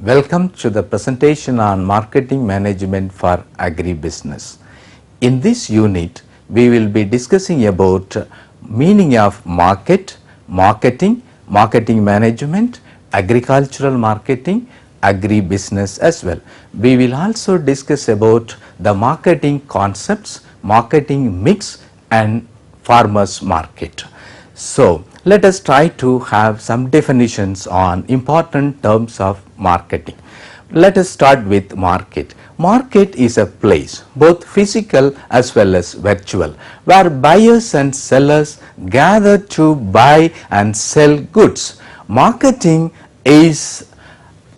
Welcome to the presentation on marketing management for agribusiness. In this unit, we will be discussing about meaning of market, marketing, marketing management, agricultural marketing, agribusiness as well. We will also discuss about the marketing concepts, marketing mix and farmers market. So, let us try to have some definitions on important terms of marketing. Let us start with market. Market is a place, both physical as well as virtual, where buyers and sellers gather to buy and sell goods. Marketing is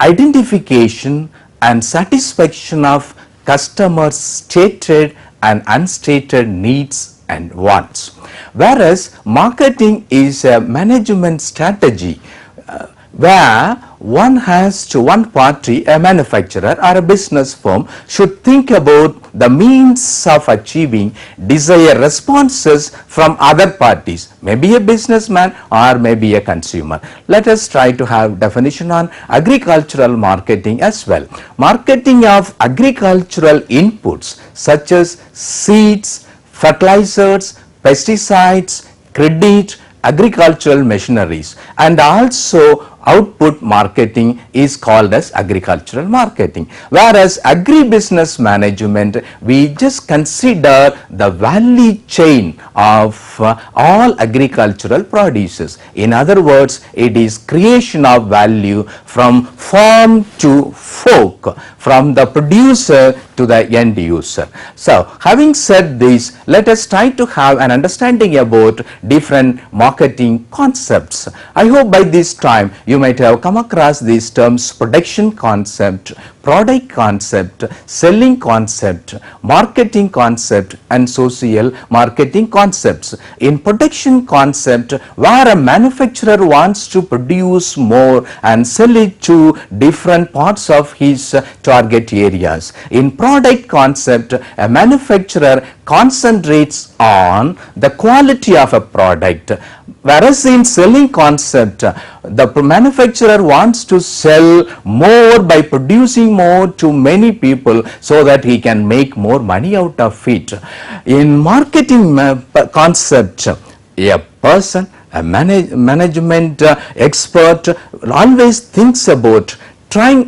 identification and satisfaction of customers' stated and unstated needs and wants. Whereas marketing is a management strategy where one party, a manufacturer or a business firm, should think about the means of achieving desired responses from other parties, maybe a businessman or maybe a consumer. Let us try to have definition on agricultural marketing as well. Marketing of agricultural inputs such as seeds, fertilizers, pesticides, credit, agricultural machineries, and also output marketing is called as agricultural marketing. Whereas agribusiness management, we just consider the value chain of all agricultural produces. In other words, it is creation of value from farm to fork, from the producer to the end user. So, having said this, let us try to have an understanding about different marketing concepts. I hope by this time you might have come across these terms: production concept, product concept, selling concept, marketing concept and social marketing concepts. In production concept, where a manufacturer wants to produce more and sell it to different parts of his target areas. In product concept, a manufacturer concentrates on the quality of a product, whereas in selling concept, the manufacturer wants to sell more by producing more to many people so that he can make more money out of it. In marketing concept, a person, a management expert always thinks about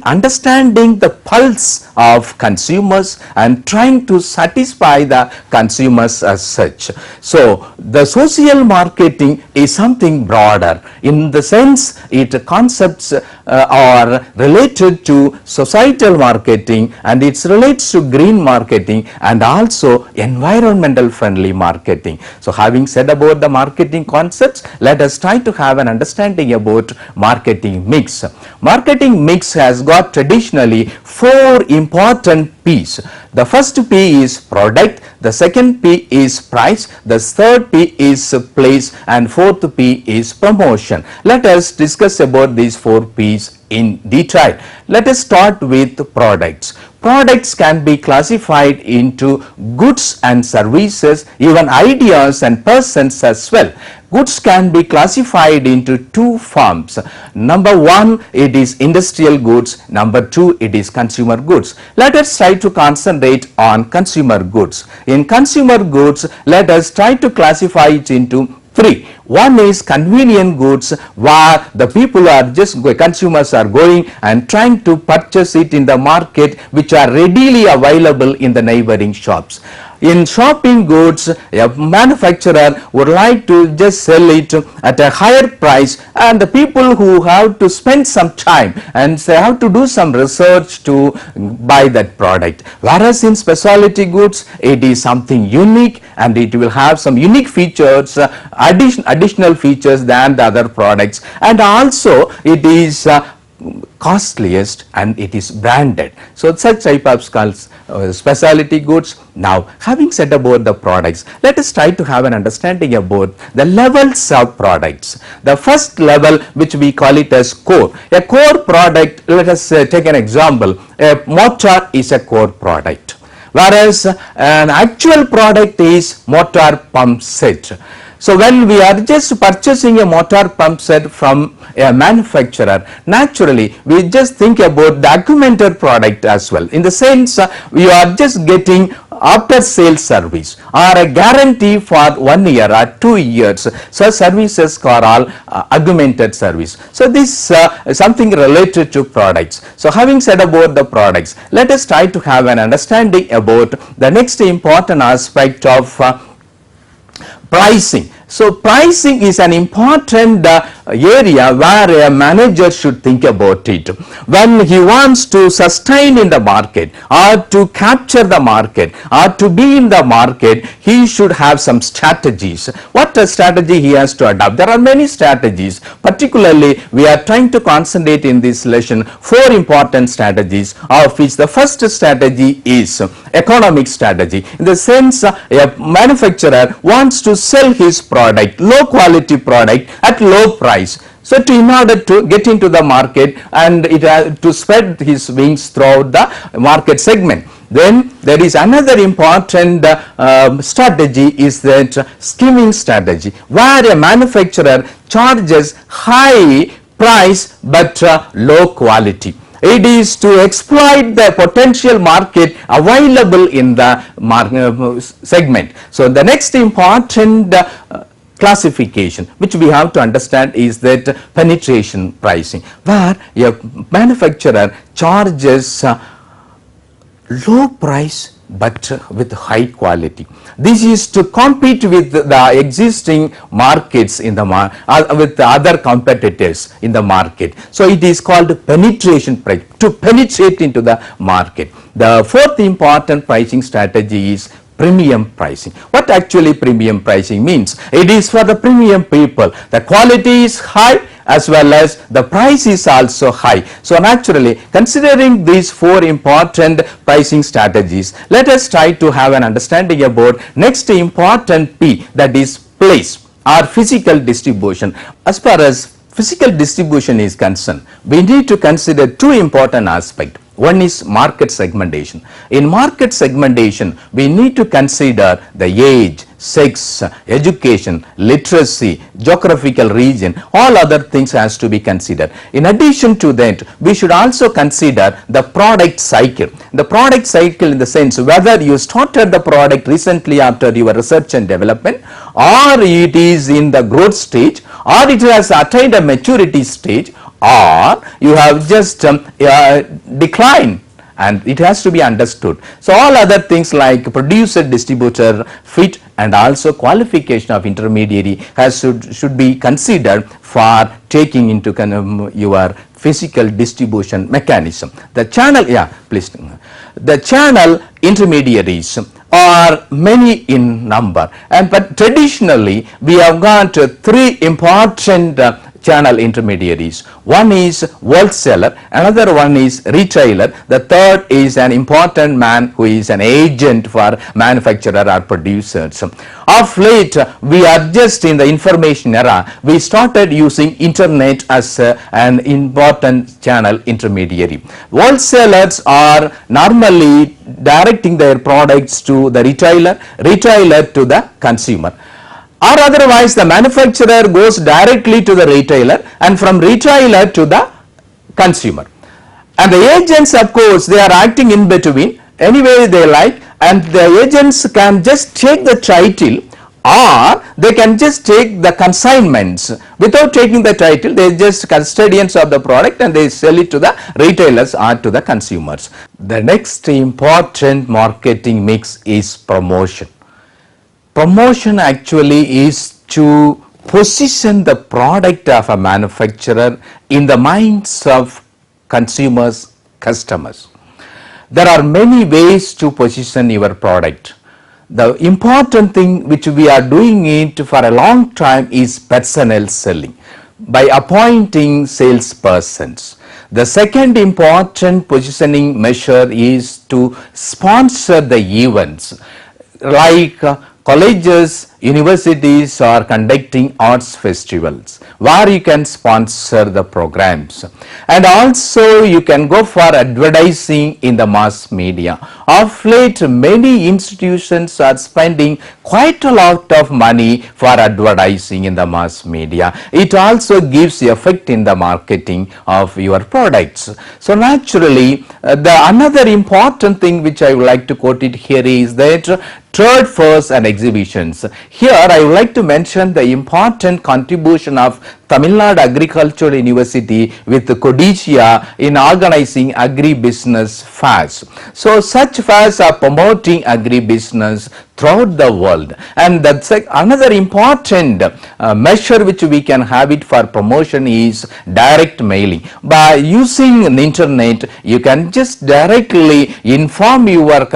understanding the pulse of consumers and trying to satisfy the consumers as such. So, the social marketing is something broader in the sense it concepts are related to societal marketing, and it relates to green marketing and also environmental friendly marketing. So, having said about the marketing concepts, let us try to have an understanding about marketing mix. Marketing mix has got traditionally four important P's. The first P is product, the second P is price, the third P is place, and fourth P is promotion. Let us discuss about these four P's in detail. Let us start with products. Products can be classified into goods and services, even ideas and persons as well. Goods can be classified into two forms. Number one, it is industrial goods. Number two, it is consumer goods. Let us try to concentrate on consumer goods. In consumer goods, let us try to classify it into three. One is convenient goods, where the people are consumers are going and trying to purchase it in the market, which are readily available in the neighboring shops. In shopping goods, a manufacturer would like to just sell it at a higher price, and the people who have to spend some time and they have to do some research to buy that product. Whereas in specialty goods, it is something unique and it will have some unique features, additional features than the other products, and also it is costliest and it is branded. So, such type of specialty goods. Now, having said about the products, let us try to have an understanding about the levels of products. The first level, which we call it as core. A core product, let us take an example. A motor is a core product, whereas an actual product is motor pump set. So when we are just purchasing a motor pump set from a manufacturer, naturally we just think about the augmented product as well. In the sense, we are just getting after sales service or a guarantee for 1 year or 2 years. So services are all augmented service. So this is something related to products. So having said about the products, let us try to have an understanding about the next important aspect of pricing. So pricing is an important area where a manager should think about it. When he wants to sustain in the market or to capture the market or to be in the market, he should have some strategies. What a strategy he has to adopt? There are many strategies. Particularly, we are trying to concentrate in this lesson 4 important strategies, of which the first strategy is economic strategy. In the sense, a manufacturer wants to sell his product, low quality product at low price. So in order to get into the market and to spread his wings throughout the market segment. Then there is another important strategy is that skimming strategy, where a manufacturer charges high price but low quality. It is to exploit the potential market available in the segment. So the next important classification which we have to understand is that penetration pricing, where a manufacturer charges low price but with high quality. This is to compete with the existing markets in the with the other competitors in the market. So it is called penetration price, to penetrate into the market. The fourth important pricing strategy is premium pricing. What actually premium pricing means? It is for the premium people. The quality is high as well as the price is also high. So naturally, considering these 4 important pricing strategies, let us try to have an understanding about next important P, that is place or physical distribution. As far as physical distribution is concerned, we need to consider 2 important aspects. One is market segmentation. In market segmentation, we need to consider the age, sex, education, literacy, geographical region, all other things has to be considered. In addition to that, we should also consider the product cycle. The product cycle in the sense whether you started the product recently after your research and development, or it is in the growth stage, or it has attained a maturity stage, or you have just declined, and it has to be understood. So all other things like producer, distributor, fit, and also qualification of intermediary should be considered for taking into your physical distribution mechanism. The channel, please. The channel intermediaries are many in number, but traditionally we have got 3 important channel intermediaries. One is wholesaler, another one is retailer, the third is an important man who is an agent for manufacturer or producers. Of late, we are just in the information era. We started using internet as an important channel intermediary. Wholesalers are normally directing their products to the retailer, retailer to the consumer. Or otherwise the manufacturer goes directly to the retailer and from retailer to the consumer. And the agents, of course, they are acting in between any way they like, and the agents can just take the title or they can just take the consignments. Without taking the title, they are just custodians of the product and they sell it to the retailers or to the consumers. The next important marketing mix is promotion. Promotion actually is to position the product of a manufacturer in the minds of consumers, customers. There are many ways to position your product. The important thing which we are doing it for a long time is personnel selling by appointing salespersons. The second important positioning measure is to sponsor the events like colleges, universities are conducting arts festivals where you can sponsor the programs, and also you can go for advertising in the mass media. Of late, many institutions are spending quite a lot of money for advertising in the mass media. It also gives effect in the marketing of your products. So naturally, the another important thing which I would like to quote it here is that trade fairs and exhibitions. Here I would like to mention the important contribution of Tamil Nadu Agricultural University with Codicia in organizing agribusiness fairs. So such fairs are promoting agribusiness throughout the world, and that's another important measure which we can have it for promotion is direct mailing. By using the internet, you can just directly inform your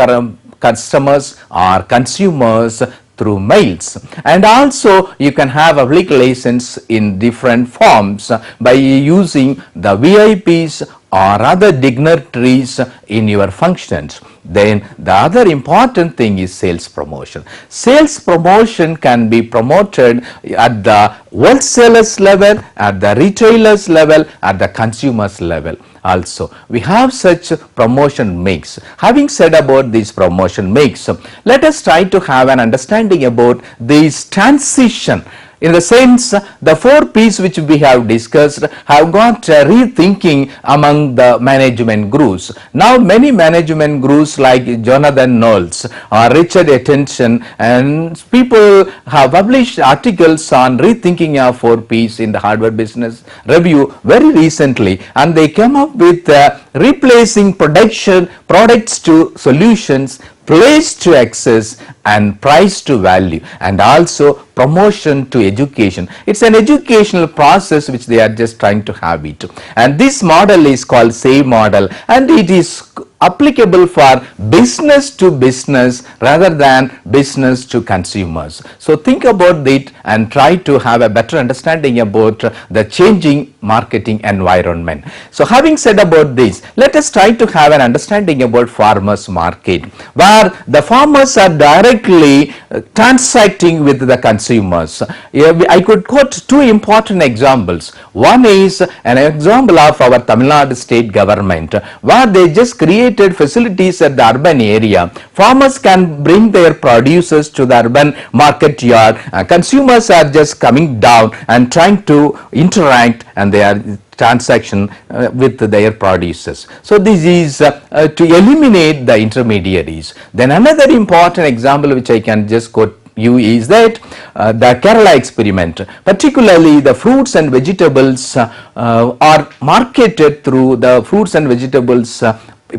customers or consumers through mails, and also you can have a public license in different forms by using the VIPs or other dignitaries in your functions. Then the other important thing is sales promotion. Sales promotion can be promoted at the wholesalers level, at the retailers level, at the consumers level. Also, we have such promotion mix. Having said about this promotion mix, let us try to have an understanding about this transition. In the sense, the 4 P's which we have discussed have got rethinking among the management groups. Now many management groups like Jonathan Knowles or Richard Attention and people have published articles on rethinking of 4 P's in the Harvard Business Review very recently, and they came up with replacing products to solutions, place to access, and price to value, and also promotion to education. It's an educational process which they are just trying to have it, and this model is called SAVE model, and it is applicable for business to business rather than business to consumers. So think about it and try to have a better understanding about the changing marketing environment. So having said about this, let us try to have an understanding about farmers market, where the farmers are directly transacting with the consumers. I could quote 2 important examples. One is an example of our Tamil Nadu state government, where they just created facilities at the urban area. Farmers can bring their producers to the urban market yard. Consumers are just coming down and trying to interact, and they are transaction with their producers. So this is to eliminate the intermediaries. Then another important example which I can just quote you is that the Kerala experiment, particularly the fruits and vegetables are marketed through the fruits and vegetables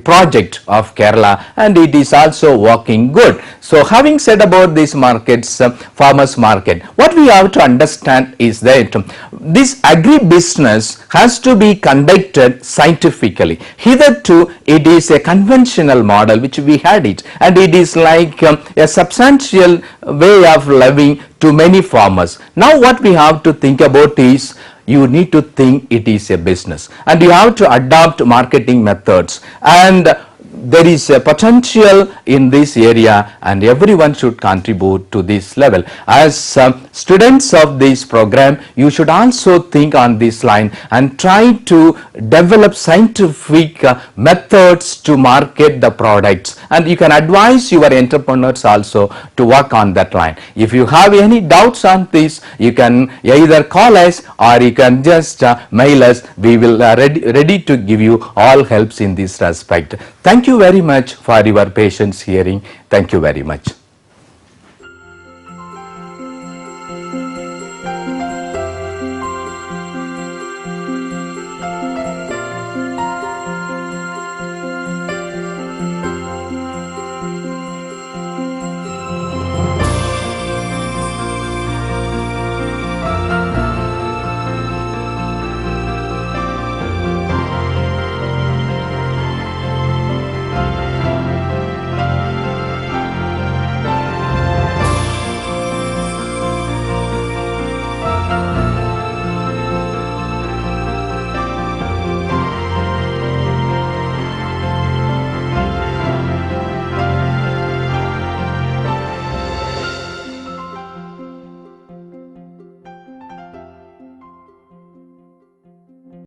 project of Kerala, and it is also working good. So having said about these markets, farmers market, what we have to understand is that this agribusiness has to be conducted scientifically. Hitherto it is a conventional model which we had it, and it is like a substantial way of living to many farmers. Now what we have to think about is you need to think it is a business, and you have to adopt marketing methods, and there is a potential in this area, and everyone should contribute to this level. As students of this program, you should also think on this line and try to develop scientific methods to market the products, and you can advise your entrepreneurs also to work on that line. If you have any doubts on this, you can either call us or you can just mail us. We will ready to give you all helps in this respect. Thank you very much for your patience hearing. Thank you very much.